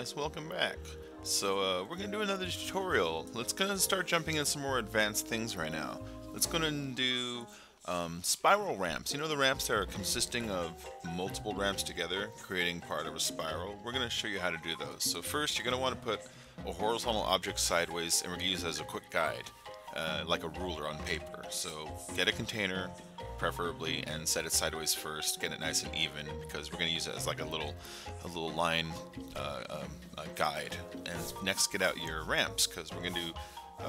guys, welcome back. We're gonna do another tutorial. Let's gonna start jumping in some more advanced things right now. Let's gonna do spiral ramps. You know the ramps that are consisting of multiple ramps together, creating part of a spiral? We're gonna show you how to do those. So first, you're gonna want to put a horizontal object sideways, and we're gonna use it as a quick guide, like a ruler on paper. So get a container, preferably, and set it sideways first. Get it nice and even because we're going to use it as like a little line guide. And next, get out your ramps because we're going to do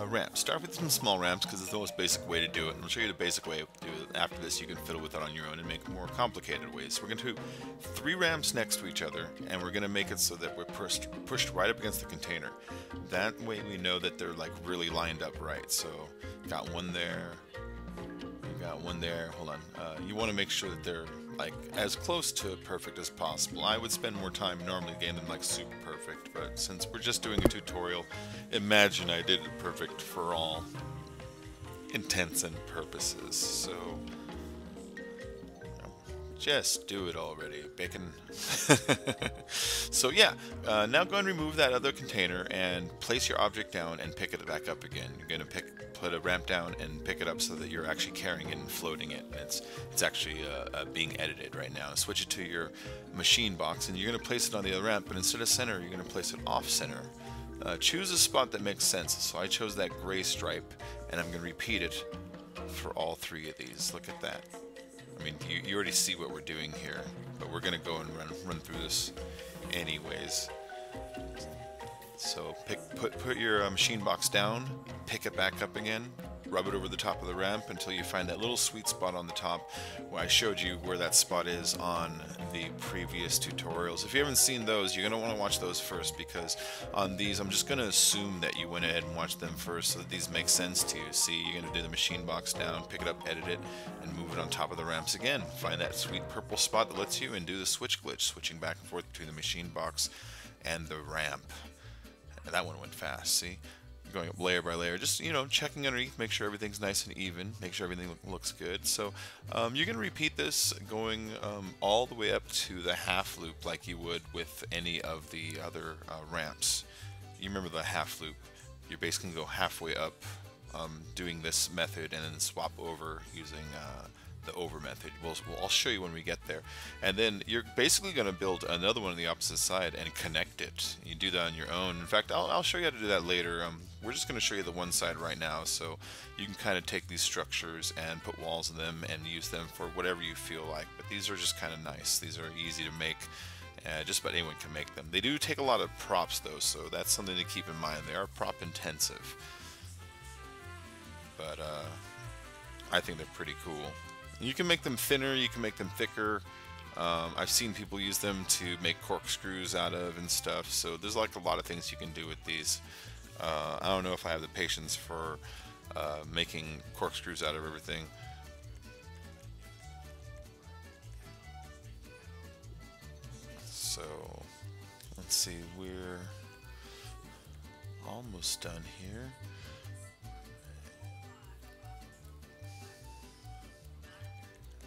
ramps. Start with some small ramps because it's the most basic way to do it. And I'll show you the basic way to do it. After this, you can fiddle with it on your own and make more complicated ways. So we're going to do 3 ramps next to each other, and we're going to make it so that we're pushed right up against the container. That way, we know that they're like really lined up right. So got one there. Got one there. Hold on. You want to make sure that they're like as close to perfect as possible. I would spend more time normally getting them like super perfect, but since we're just doing a tutorial, imagine I did it perfect for all intents and purposes. So just do it already, bacon. So yeah, now go and remove that other container and place your object down and pick it back up again. You're going to put a ramp down and pick it up so that you're actually carrying it and floating it. And it's actually being edited right now. Switch it to your machine box and you're going to place it on the other ramp, but instead of center, you're going to place it off center. Choose a spot that makes sense. So I chose that gray stripe, and I'm going to repeat it for all 3 of these. Look at that. I mean, you already see what we're doing here, but we're going to go and run through this anyways. So put your machine box down, pick it back up again, rub it over the top of the ramp until you find that little sweet spot on the top where I showed you where that spot is on the previous tutorials. If you haven't seen those, you're going to want to watch those first, because on these I'm just going to assume that you went ahead and watched them first so that these make sense to you. See, you're going to do the machine box down, pick it up, edit it, and move it on top of the ramps again. Find that sweet purple spot that lets you, and do the switch glitch, switching back and forth between the machine box and the ramp. And that one went fast, see? Going up layer by layer, just, you know, checking underneath, make sure everything's nice and even, make sure everything looks good. So you're going to repeat this going all the way up to the half loop like you would with any of the other ramps. You remember the half loop. You're basically going to go halfway up doing this method and then swap over using the over method. I'll show you when we get there. And then you're basically going to build another one on the opposite side and connect it. You do that on your own. In fact, I'll show you how to do that later. We're just going to show you the one side right now, so you can kind of take these structures and put walls in them and use them for whatever you feel like. But these are just kind of nice. These are easy to make. Just about anyone can make them. They do take a lot of props though, so that's something to keep in mind. They are prop intensive. But I think they're pretty cool. You can make them thinner, you can make them thicker. I've seen people use them to make corkscrews out of and stuff, so there's like a lot of things you can do with these. I don't know if I have the patience for making corkscrews out of everything. So let's see, we're almost done here.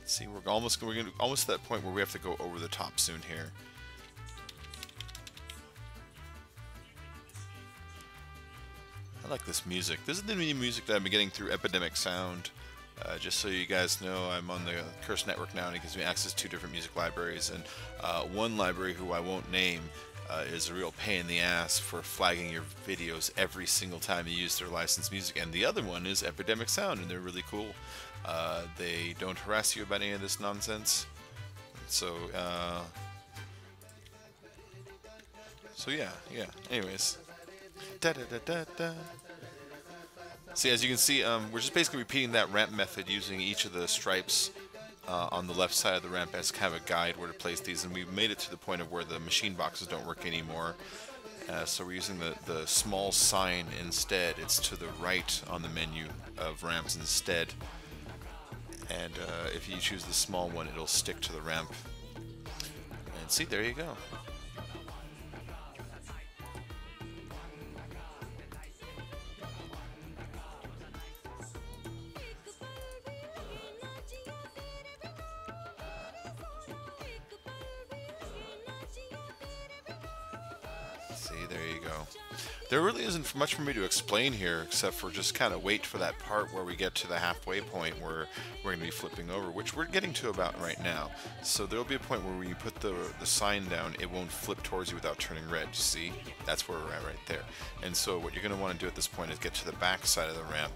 See, we're almost to that point where we have to go over the top soon here. I like this music. This is the new music that I've been getting through Epidemic Sound. Just so you guys know, I'm on the Curse Network now, and it gives me access to 2 different music libraries. And one library, who I won't name, is a real pain in the ass for flagging your videos every single time you use their licensed music. And the other one is Epidemic Sound, and they're really cool. They don't harass you about any of this nonsense. So yeah. Anyways. Da, da, da, da, da. See, as you can see, we're just basically repeating that ramp method using each of the stripes on the left side of the ramp as kind of a guide where to place these, and we've made it to the point of where the machine boxes don't work anymore. So we're using the small sign instead. It's to the right on the menu of ramps instead. And if you choose the small one, it'll stick to the ramp. And see, there you go. there you go. There really isn't much for me to explain here except for just kind of wait for that part where we get to the halfway point where we're going to be flipping over, which we're getting to about right now. So there'll be a point where when you put the sign down, it won't flip towards you without turning red. You see? That's where we're at right there. And so what you're going to want to do at this point is get to the back side of the ramp.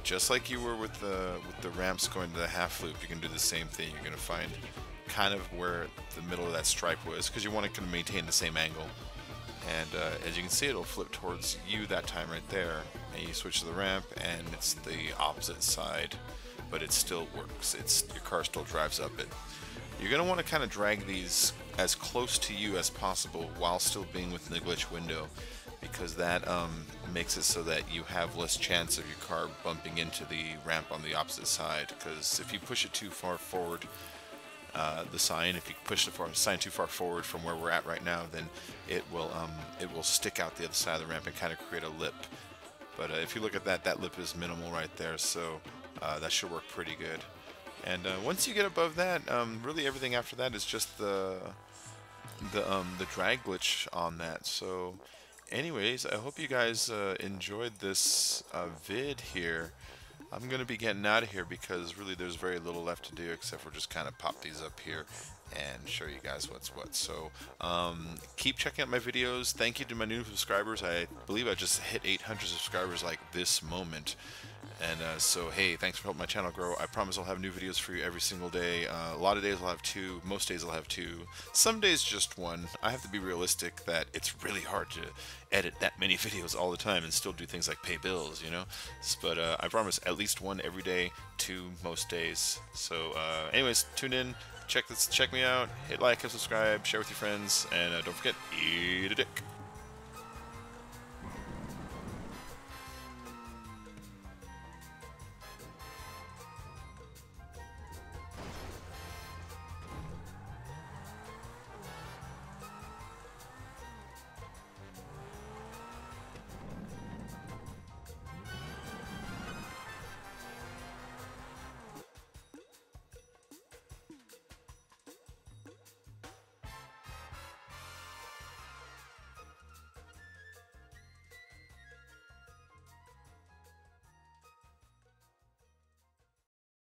Just like you were with the ramps going to the half loop, you can do the same thing. You're going to find kind of where the middle of that stripe was, because you want to maintain the same angle. And as you can see, it'll flip towards you that time right there. And you switch to the ramp, and it's the opposite side, but it still works. Your car still drives up it. You're going to want to kind of drag these as close to you as possible while still being within the glitch window, because that makes it so that you have less chance of your car bumping into the ramp on the opposite side. Because if you push it too far forward, if you push the sign too far forward from where we're at right now, then it will stick out the other side of the ramp and kind of create a lip. But if you look at that lip is minimal right there, so that should work pretty good. And once you get above that, really everything after that is just the drag glitch on that. So anyways, I hope you guys enjoyed this vid here. I'm going to be getting out of here because really there's very little left to do except for just kind of pop these up here and show you guys what's what. So keep checking out my videos. Thank you to my new subscribers. I believe I just hit 800 subscribers like this moment. And so hey, thanks for helping my channel grow. I promise I'll have new videos for you every single day. A lot of days I'll have 2, most days I'll have 2, some days just 1. I have to be realistic that it's really hard to edit that many videos all the time and still do things like pay bills, you know. But I promise at least 1 every day, 2 most days. So anyways, tune in, check me out, hit like and subscribe, share with your friends, and don't forget, eat a dick.